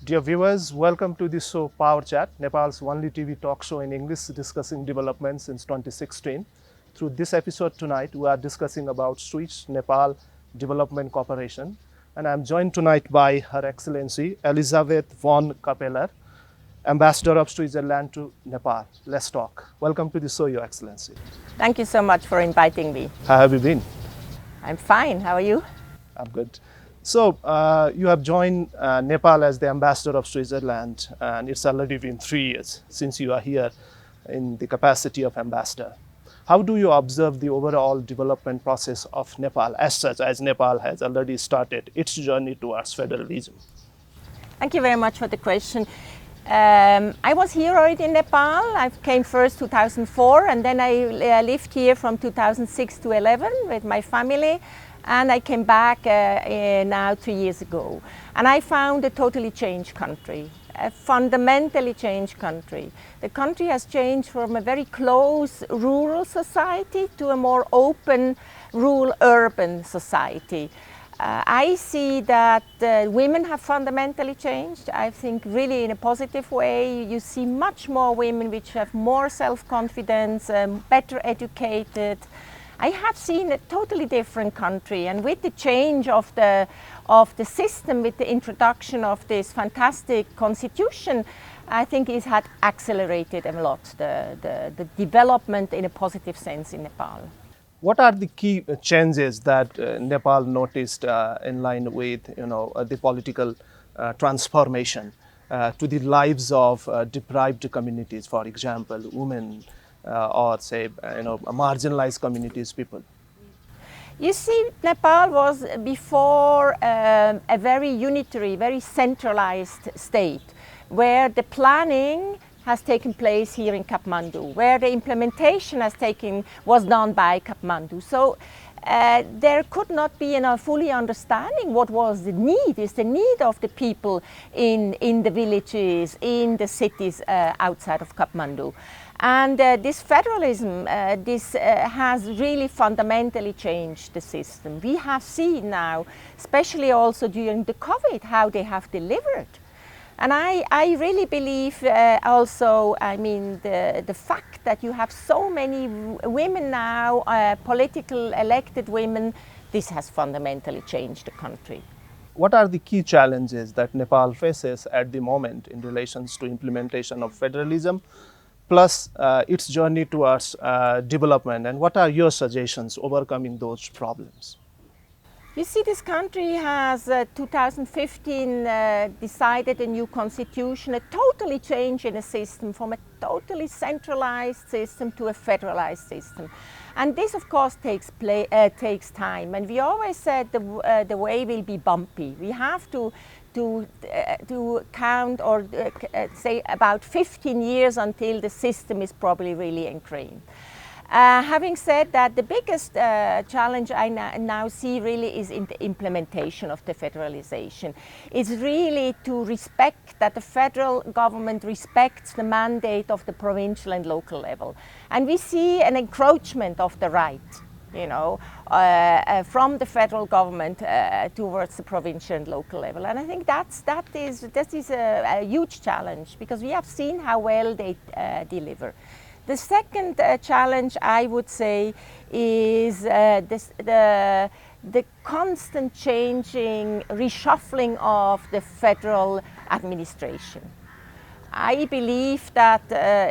Dear viewers, welcome to the show POWERchat, Nepal's only TV talk show in English discussing developments since 2016. Through this episode tonight, we are discussing about Swiss-Nepal Development Cooperation. And I'm joined tonight by Her Excellency Elisabeth von Capeller, Ambassador of Switzerland to Nepal. Let's talk. Welcome to the show, Your Excellency. Thank you so much for inviting me. How have you been? I'm fine. How are you? I'm good. So you have joined Nepal as the ambassador of Switzerland, and it's already been 3 years since you are here in the capacity of ambassador. How do you observe the overall development process of Nepal as such, as Nepal has already started its journey towards federalism? Thank you very much for the question. I was here already in Nepal. I came first 2004, and then I lived here from 2006 to 11 with my family. And I came back now 3 years ago. And I found a totally changed country, a fundamentally changed country. The country has changed from a very close rural society to a more open rural-urban society. I see that women have fundamentally changed. I think really in a positive way. You see much more women which have more self-confidence, better educated. I have seen a totally different country, and with the change of the system, with the introduction of this fantastic constitution, I think it had accelerated a lot the development in a positive sense in Nepal. What are the key changes that Nepal noticed in line with the political transformation to the lives of deprived communities, for example, women? Or say, marginalized communities, people? You see, Nepal was before a very unitary, very centralized state, where the planning has taken place here in Kathmandu, where the implementation was done by Kathmandu. So there could not be fully understanding what was the need of the people in the villages, in the cities outside of Kathmandu. And this federalism, has really fundamentally changed the system. We have seen now, especially also during the COVID, how they have delivered. And I really believe also, the fact that you have so many women now, political elected women, this has fundamentally changed the country. What are the key challenges that Nepal faces at the moment in relations to implementation of federalism, plus its journey towards development, and what are your suggestions overcoming those problems? You see, this country has 2015 decided a new constitution, a totally change in a system from a totally centralized system to a federalized system. And this, of course, takes time. And we always said the way will be bumpy. We have to count or say about 15 years until the system is probably really ingrained. Having said that, the biggest challenge I now see really is in the implementation of the federalization. It's really to respect that the federal government respects the mandate of the provincial and local level. And we see an encroachment of the right, from the federal government towards the provincial and local level. And I think that is a huge challenge, because we have seen how well they deliver. The second challenge, I would say, is the constant changing, reshuffling of the federal administration. I believe that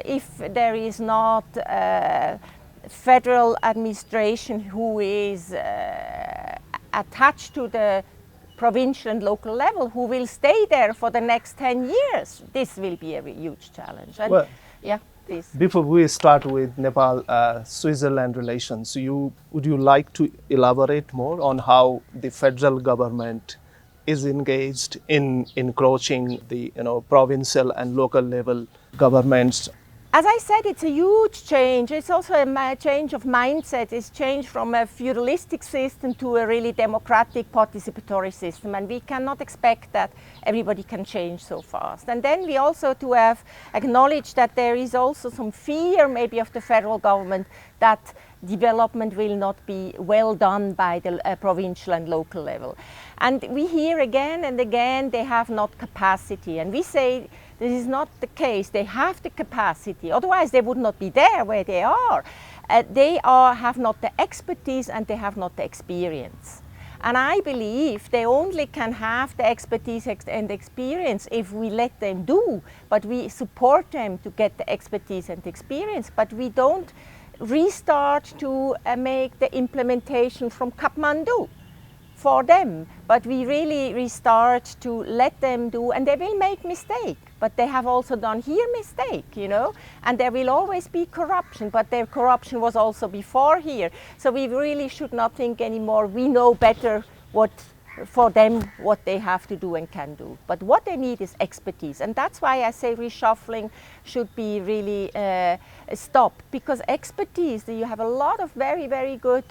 if there is not federal administration who is attached to the provincial and local level, who will stay there for the next 10 years, this will be a huge challenge. And well, yeah, please. Before we start with Nepal-Switzerland relations, would you like to elaborate more on how the federal government is engaged in encroaching the provincial and local level governments? As I said, it's a huge change. It's also a change of mindset. It's change from a feudalistic system to a really democratic participatory system. And we cannot expect that everybody can change so fast. And then we also to have acknowledged that there is also some fear maybe of the federal government that development will not be well done by the provincial and local level. And we hear again and again they have not capacity, and we say this is not the case. They have the capacity, otherwise they would not be there where they are. Have not the expertise and they have not the experience. And I believe they only can have the expertise and experience if we let them do, but we support them to get the expertise and experience, but we don't restart to make the implementation from Kathmandu for them, but we really restart to let them do, and they will make mistake, but they have also done here mistake, you know, and there will always be corruption, but their corruption was also before here, so we really should not think anymore we know better what for them what they have to do and can do. But what they need is expertise, and that's why I say reshuffling should be really stopped, because expertise, you have a lot of very, very good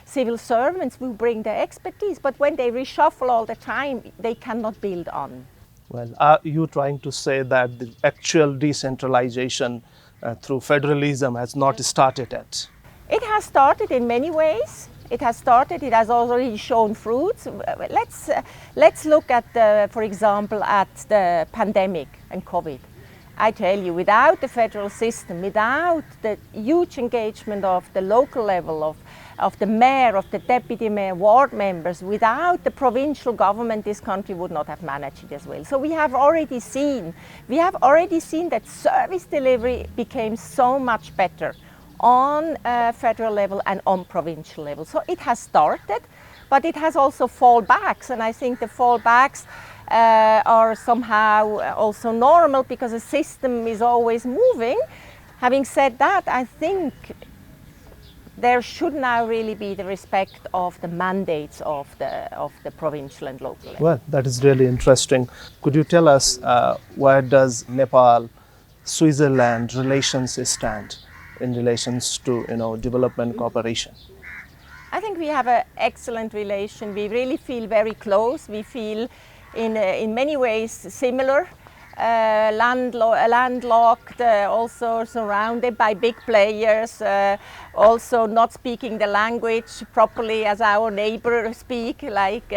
civil servants who bring their expertise, but when they reshuffle all the time, they cannot build on. Well, are you trying to say that the actual decentralization through federalism has not started yet? It has started in many ways. It has already shown fruits. Let's look at, for example, at the pandemic and COVID. I tell you, without the federal system, without the huge engagement of the local level, of the mayor, of the deputy mayor, ward members, without the provincial government, this country would not have managed it as well. So we have already seen that service delivery became so much better on federal level and on provincial level. So it has started, but it has also fallbacks, and I think the fallbacks are somehow also normal because the system is always moving. Having said that, I think there should now really be the respect of the mandates of the provincial and local level. Well, that is really interesting. Could you tell us where does Nepal Switzerland relations stand in relations to development cooperation? I think we have an excellent relation. We really feel very close. We feel in many ways similar, landlocked, also surrounded by big players, also not speaking the language properly as our neighbors speak, like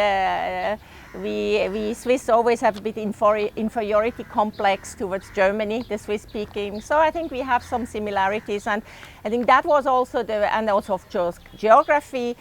we Swiss always have a bit inferiority complex towards Germany, the Swiss speaking. So I think we have some similarities, and I think that was also and also of geography,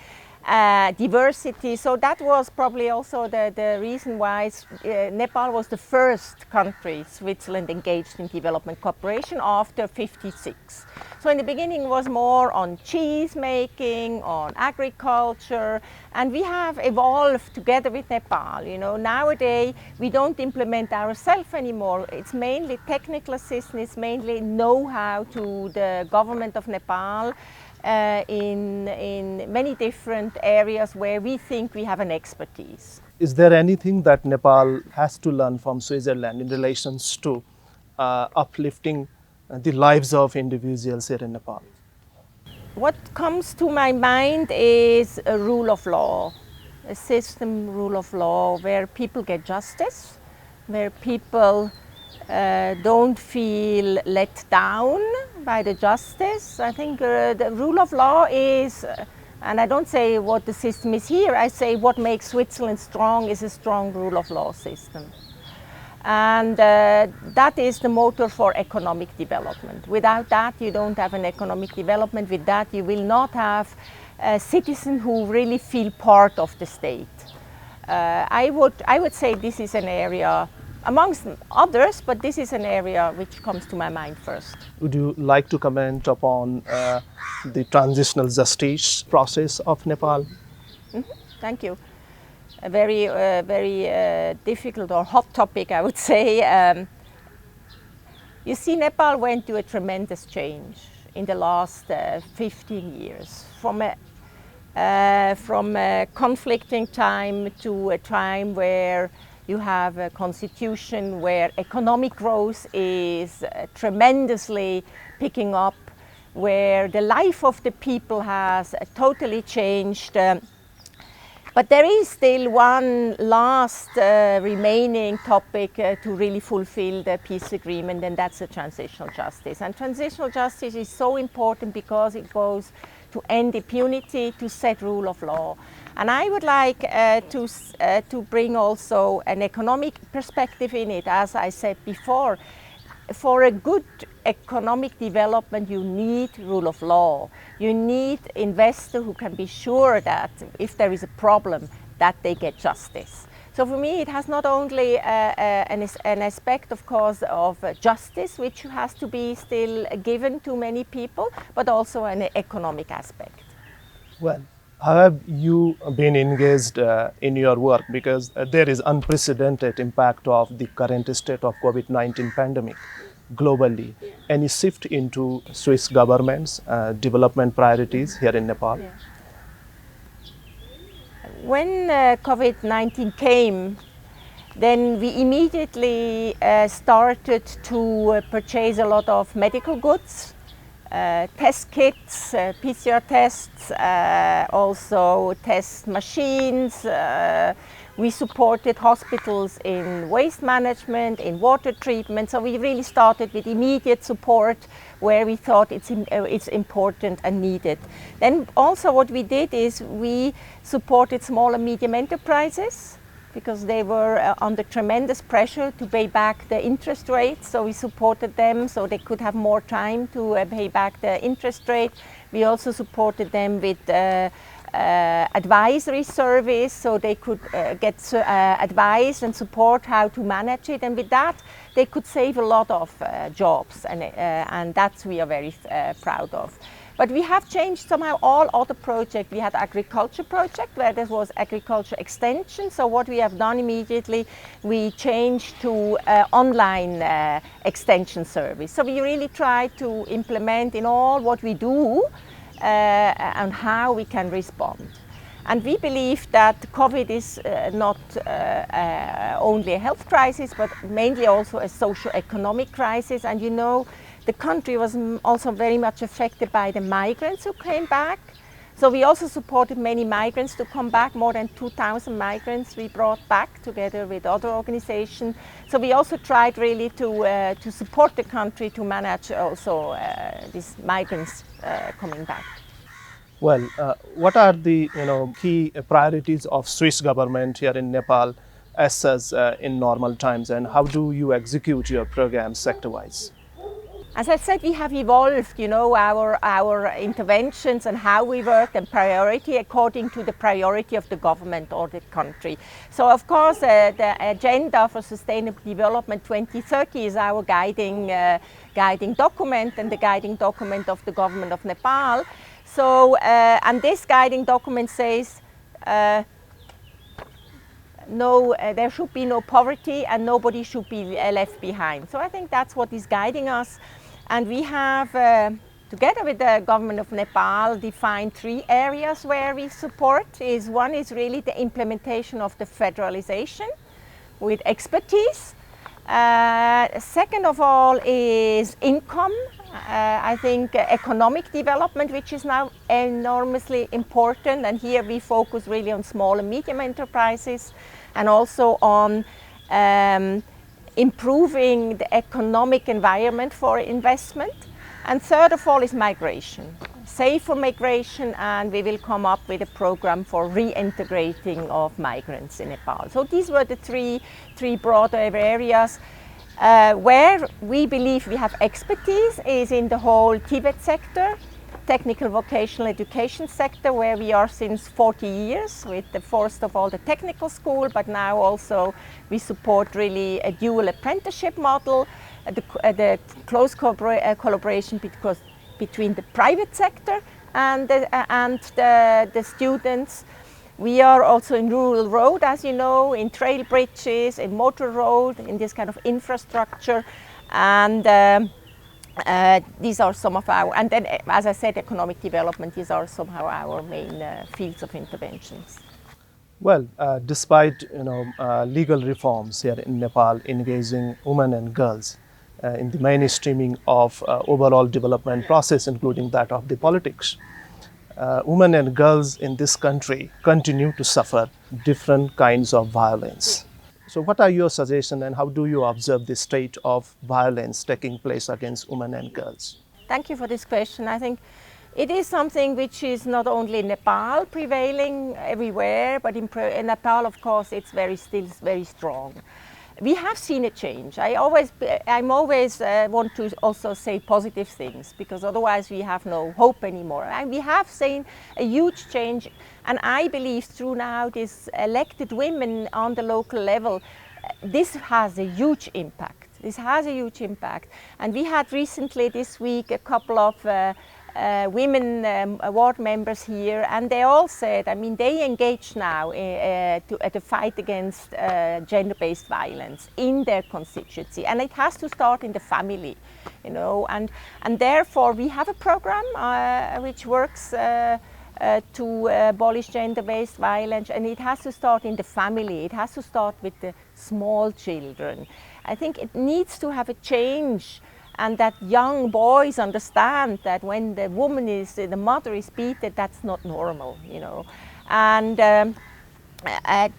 diversity. So that was probably also the reason why Nepal was the first country Switzerland engaged in development cooperation after '56. So in the beginning it was more on cheese making, on agriculture, and we have evolved together with Nepal. Nowadays we don't implement ourselves anymore. It's mainly technical assistance, it's mainly know-how to the government of Nepal in many different areas where we think we have an expertise. Is there anything that Nepal has to learn from Switzerland in relations to uplifting the lives of individuals here in Nepal? What comes to my mind is a rule of law, a system rule of law where people get justice, where people don't feel let down by the justice. I think the rule of law is, and I don't say what the system is here, I say what makes Switzerland strong is a strong rule of law system. And that is the motor for economic development. Without that, you don't have an economic development. With that, you will not have citizens who really feel part of the state. I would say this is an area, amongst others, but this is an area which comes to my mind first. Would you like to comment upon the transitional justice process of Nepal? Mm-hmm. Thank you. A very difficult or hot topic, I would say. You see, Nepal went through a tremendous change in the last 15 years, from a conflicting time to a time where you have a constitution where economic growth is tremendously picking up, where the life of the people has totally changed. But there is still one last remaining topic to really fulfill the peace agreement, and that's the transitional justice. And transitional justice is so important because it goes to end impunity, to set rule of law. And I would like to bring also an economic perspective in it. As I said before, for a good economic development, you need rule of law. You need investors who can be sure that if there is a problem, that they get justice. So for me, it has not only an aspect, of course, of justice, which has to be still given to many people, but also an economic aspect. Well, how have you been engaged in your work? Because there is unprecedented impact of the current state of COVID-19 pandemic globally. Yeah. Any shift into Swiss government's development priorities here in Nepal? Yeah. When COVID-19 came, then we immediately started to purchase a lot of medical goods, test kits, PCR tests, also test machines. We supported hospitals in waste management, in water treatment. So we really started with immediate support where we thought it's important and needed. Then also what we did is we supported small and medium enterprises because they were under tremendous pressure to pay back the interest rates. So we supported them so they could have more time to pay back the interest rate. We also supported them with advisory service so they could get advice and support how to manage it, and with that they could save a lot of jobs, and that we are very proud of. But we have changed somehow all other projects. We had agriculture project where there was agriculture extension. So what we have done immediately, we changed to online extension service. So we really try to implement in all what we do and how we can respond. And we believe that COVID is not only a health crisis, but mainly also a socio-economic crisis. And you know, the country was also very much affected by the migrants who came back. So we also supported many migrants to come back, more than 2,000 migrants we brought back together with other organizations. So we also tried really to support the country to manage also these migrants coming back. Well, what are the key priorities of Swiss government here in Nepal as such in normal times, and how do you execute your programs sector-wise? As I said, we have evolved, our interventions and how we work and priority according to the priority of the government or the country. So, of course, the Agenda for Sustainable Development 2030 is our guiding document and the guiding document of the government of Nepal. So, and this guiding document says there should be no poverty and nobody should be left behind. So I think that's what is guiding us. And we have, together with the government of Nepal, defined 3 areas where we support. One is really the implementation of the federalization with expertise. Second of all is income. I think economic development, which is now enormously important. And here we focus really on small and medium enterprises and also on improving the economic environment for investment. And third of all is migration, safer migration, and we will come up with a program for reintegrating of migrants in Nepal. So these were the three broader areas. Where we believe we have expertise is in the whole Tibet sector, technical vocational education sector, where we are since 40 years with the first of all the technical school, but now also we support really a dual apprenticeship model, the close collaboration between the private sector and the students. We are also in rural road, as you know, in trail bridges, in motor road, in this kind of infrastructure, and these are some of our, and then as I said, economic development, these are somehow our main fields of interventions. Well, despite legal reforms here in Nepal engaging women and girls in the mainstreaming of overall development process, including that of the politics, women and girls in this country continue to suffer different kinds of violence. So what are your suggestions and how do you observe the state of violence taking place against women and girls? Thank you for this question. I think It is something which is not only in Nepal prevailing everywhere, but in Nepal, of course, it's still very strong. We have seen a change. I'm always want to also say positive things, because otherwise we have no hope anymore. And we have seen a huge change, and I believe through now these elected women on the local level, this has a huge impact. This has a huge impact. And we had recently this week a couple of women ward members here, and they all said, I mean, they engage now to the fight against gender-based violence in their constituency, and it has to start in the family, you know, and therefore we have a program which works to abolish gender-based violence, and it has to start in the family. It has to start with the small children. I think it needs to have a change, and that young boys understand that when the mother is beaten, that's not normal, you know. And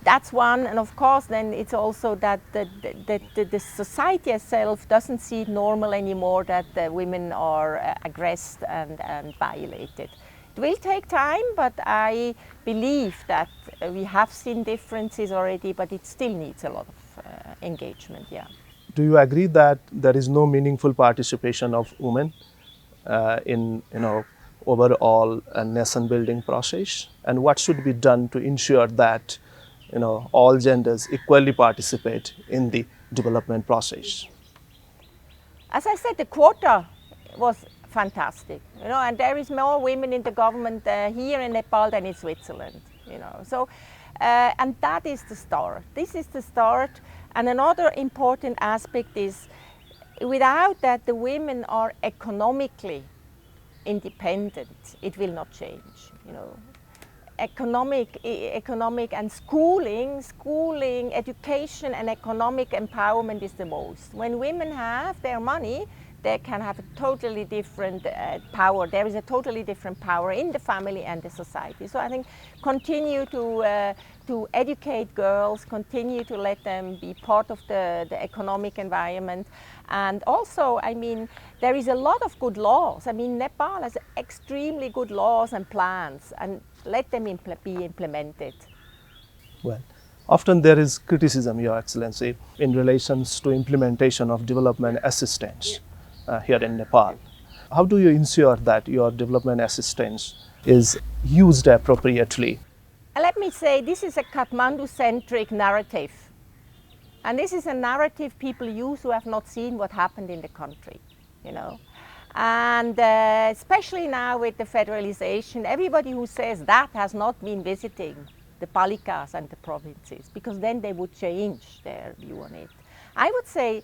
that's one, and of course then it's also that the society itself doesn't see it normal anymore that the women are aggressed and violated. It will take time, but I believe that we have seen differences already, but it still needs a lot of engagement, yeah. Do you agree that there is no meaningful participation of women in overall nation building process? And what should be done to ensure that all genders equally participate in the development process? As I said, the quota was fantastic, and there is more women in the government here in Nepal than in Switzerland, So, and that is the start. This is the start. And another important aspect is, without that the women are economically independent, it will not change, Economic and schooling, education and economic empowerment is the most. When women have their money, they can have a totally different power. There is a totally different power in the family and the society. So I think continue to educate girls, continue to let them be part of the economic environment. And also, I mean, there is a lot of good laws. I mean, Nepal has extremely good laws and plans, and let them be implemented. Well, often there is criticism, Your Excellency, in relation to implementation of development assistance here in Nepal. How do you ensure that your development assistance is used appropriately? Let me say, this is a Kathmandu-centric narrative. And this is a narrative people use who have not seen what happened in the country, And especially now with the federalization, everybody who says that has not been visiting the palikas and the provinces, because then they would change their view on it. I would say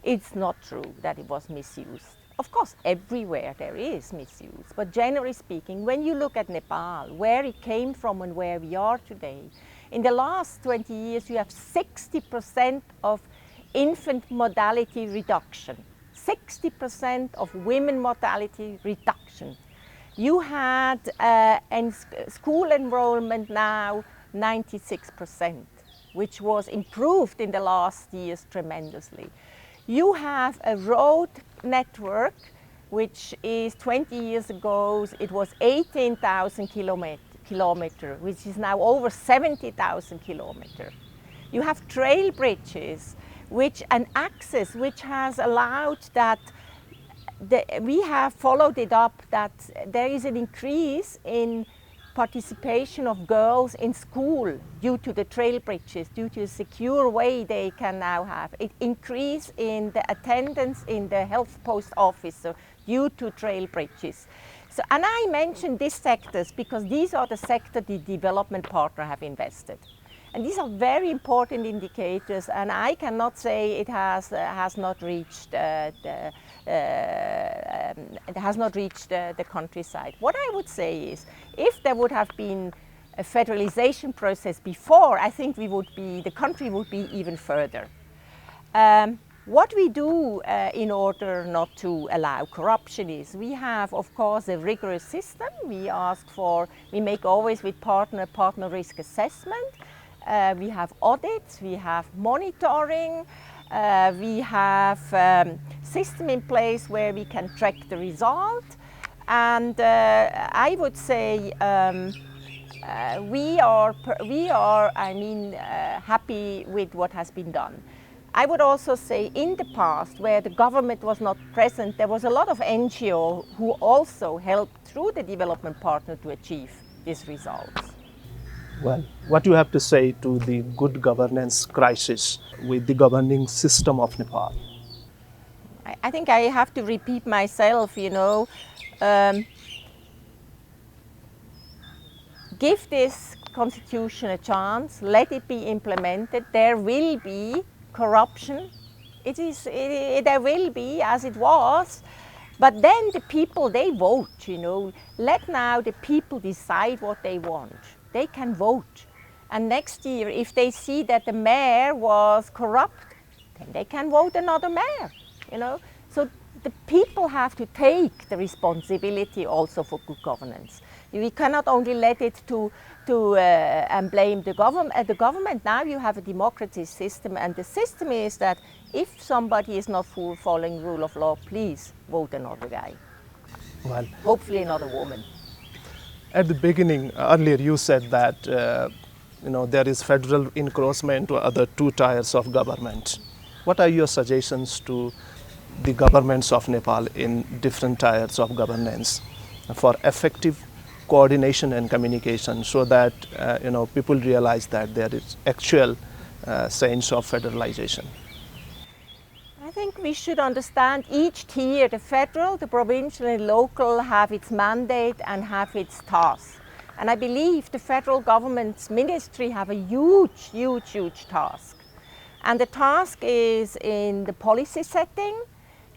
it's not true that it was misused. Of course, everywhere there is misuse, but generally speaking, when you look at Nepal, where it came from and where we are today, in the last 20 years, you have 60% of infant mortality reduction, 60% of women mortality reduction. You had in school enrollment now 96%, which was improved in the last years tremendously. You have a road network, which is 20 years ago, it was 18,000 kilometers, which is now over 70,000 kilometers. You have trail bridges, and access, which has allowed that we have followed it up, that there is an increase in participation of girls in school due to the trail bridges, due to the secure way they can now have. It increase in the attendance in the health post office due to trail bridges. So, and I mentioned these sectors because these are the sectors the development partner have invested. And these are very important indicators, and I cannot say it has not reached the countryside. What I would say is, if there would have been a federalization process before, I think the country would be even further. What we do in order not to allow corruption is, we have, of course, a rigorous system. We make always with partner risk assessment. We have audits, we have monitoring, we have system in place where we can track the result, And I would say we are happy with what has been done. I would also say in the past, where the government was not present, there was a lot of NGO who also helped through the development partner to achieve these results. Well, what do you have to say to the good governance crisis with the governing system of Nepal? I think I have to repeat myself, give this constitution a chance, let it be implemented. There will be corruption. There will be, as it was. But then the people, they vote, Let now the people decide what they want. They can vote. And next year, if they see that the mayor was corrupt, then they can vote another mayor, So the people have to take the responsibility also for good governance. We cannot only let it and blame the government. Now you have a democracy system, and the system is that if somebody is not following rule of law, please vote another guy. Well, hopefully another woman. At the beginning, earlier you said that there is federal encroachment to other two tiers of government. What are your suggestions to the governments of Nepal in different tiers of governance for effective coordination and communication, so that people realize that there is actual sense of federalization? I think we should understand each tier, the federal, the provincial and local, have its mandate and have its tasks. And I believe the federal government's ministry have a huge task. And the task is in the policy setting,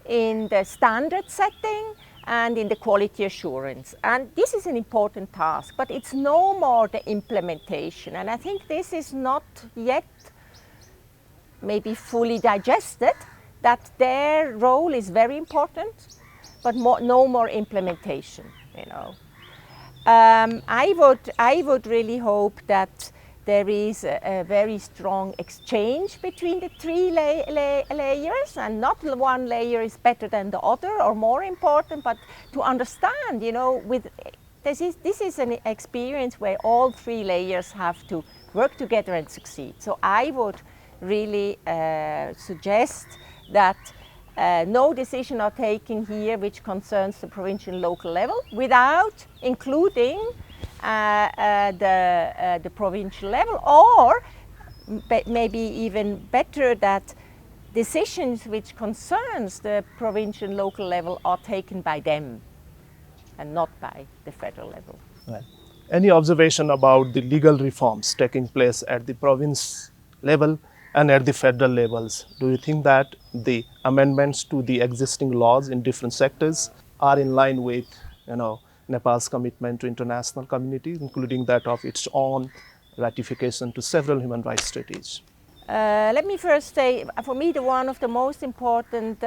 in the standard setting, and in the quality assurance. And this is an important task, but it's no more the implementation. And I think this is not yet maybe fully digested, that their role is very important, but no more implementation, I would really hope that there is a very strong exchange between the three layers, and not one layer is better than the other or more important, but to understand, this is an experience where all three layers have to work together and succeed. So I would really suggest that no decision are taken here which concerns the provincial and local level without including the provincial level, or maybe even better, that decisions which concerns the provincial and local level are taken by them and not by the federal level. Right. Any observation about the legal reforms taking place at the province level and at the federal levels? Do you think that the amendments to the existing laws in different sectors are in line with, Nepal's commitment to international community, including that of its own ratification to several human rights treaties? Let me first say, for me, one of the most important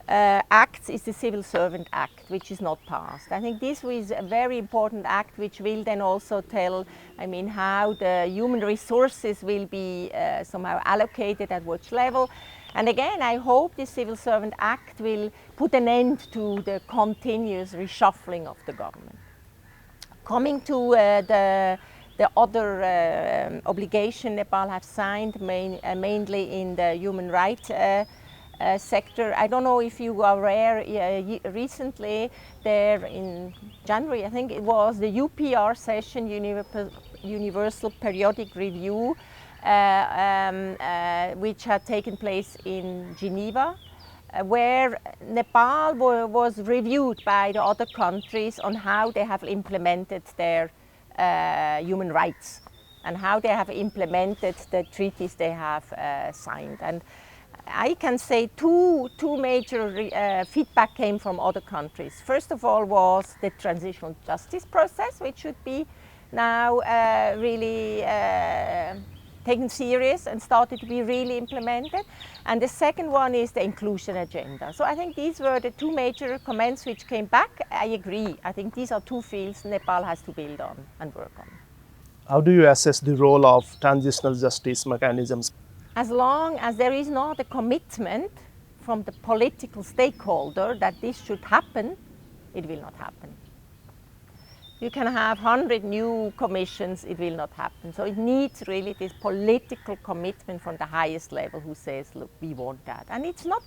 acts is the Civil Servant Act, which is not passed. I think this is a very important act, which will then also tell, how the human resources will be somehow allocated at which level. And again, I hope the Civil Servant Act will put an end to the continuous reshuffling of the government. Coming to the other obligation Nepal has signed, mainly in the human rights sector. I don't know if you are aware, recently there in January, I think it was, the UPR session, Universal Periodic Review, which had taken place in Geneva, where Nepal was reviewed by the other countries on how they have implemented their human rights and how they have implemented the treaties they have signed. And I can say two major feedback came from other countries. First of all was the transitional justice process, which should be now really taken serious and started to be really implemented. And the second one is the inclusion agenda. So I think these were the two major comments which came back. I agree. I think these are two fields Nepal has to build on and work on. How do you assess the role of transitional justice mechanisms? As long as there is not a commitment from the political stakeholder that this should happen, it will not happen. You can have 100 new commissions, it will not happen. So it needs really this political commitment from the highest level who says, look, we want that. And it's not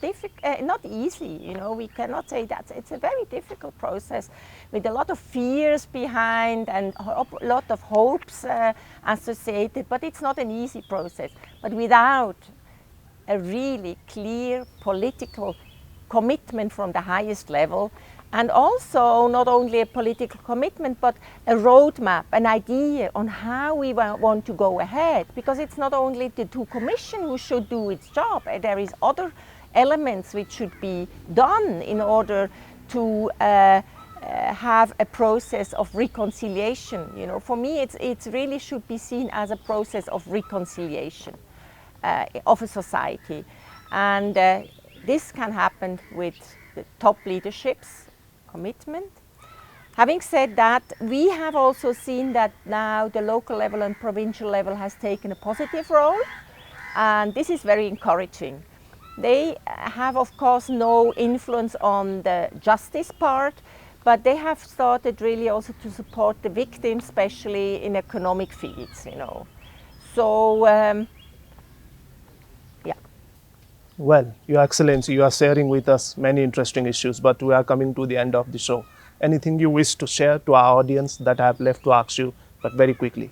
not easy, you know, we cannot say that. It's a very difficult process with a lot of fears behind and a lot of hopes associated, but it's not an easy process. But without a really clear political commitment from the highest level, and also not only a political commitment, but a roadmap, an idea on how we want to go ahead. Because it's not only the two commission who should do its job, there is other elements which should be done in order to have a process of reconciliation. You know, for me, it really should be seen as a process of reconciliation of a society, and this can happen with the top leadership's commitment. Having said that, we have also seen that now the local level and provincial level has taken a positive role, and this is very encouraging. They have, of course, no influence on the justice part, but they have started really also to support the victims, especially in economic fields, you know. So, yeah. Well, Your Excellency, you are sharing with us many interesting issues, but we are coming to the end of the show. Anything you wish to share to our audience that I have left to ask you, but very quickly?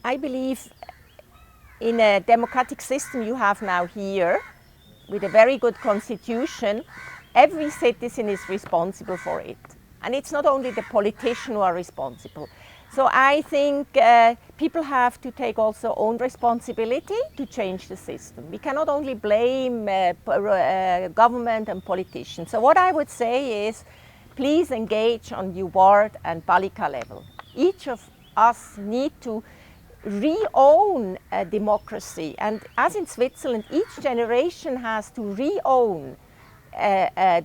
I believe in a democratic system you have now here, with a very good constitution, every citizen is responsible for it. And it's not only the politicians who are responsible. So I think people have to take also own responsibility to change the system. We cannot only blame government and politicians. So what I would say is, please engage on the ward and Palika level. Each of us need to re-own democracy. And as in Switzerland, each generation has to re-own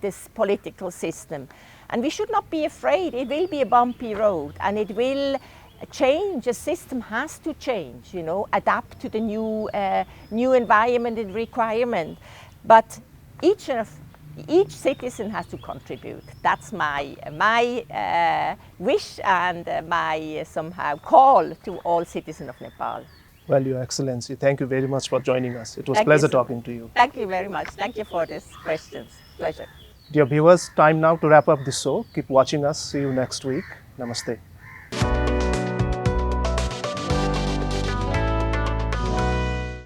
this political system. And we should not be afraid. It will be a bumpy road, and it will change. A system has to change, you know, adapt to the new environment and requirement. But each citizen has to contribute. That's my wish and my somehow call to all citizens of Nepal. Well, Your Excellency, thank you very much for joining us. It was a pleasure talking to you. Thank you very much. Thank you for these questions. Pleasure. Dear viewers, time now to wrap up this show. Keep watching us. See you next week. Namaste.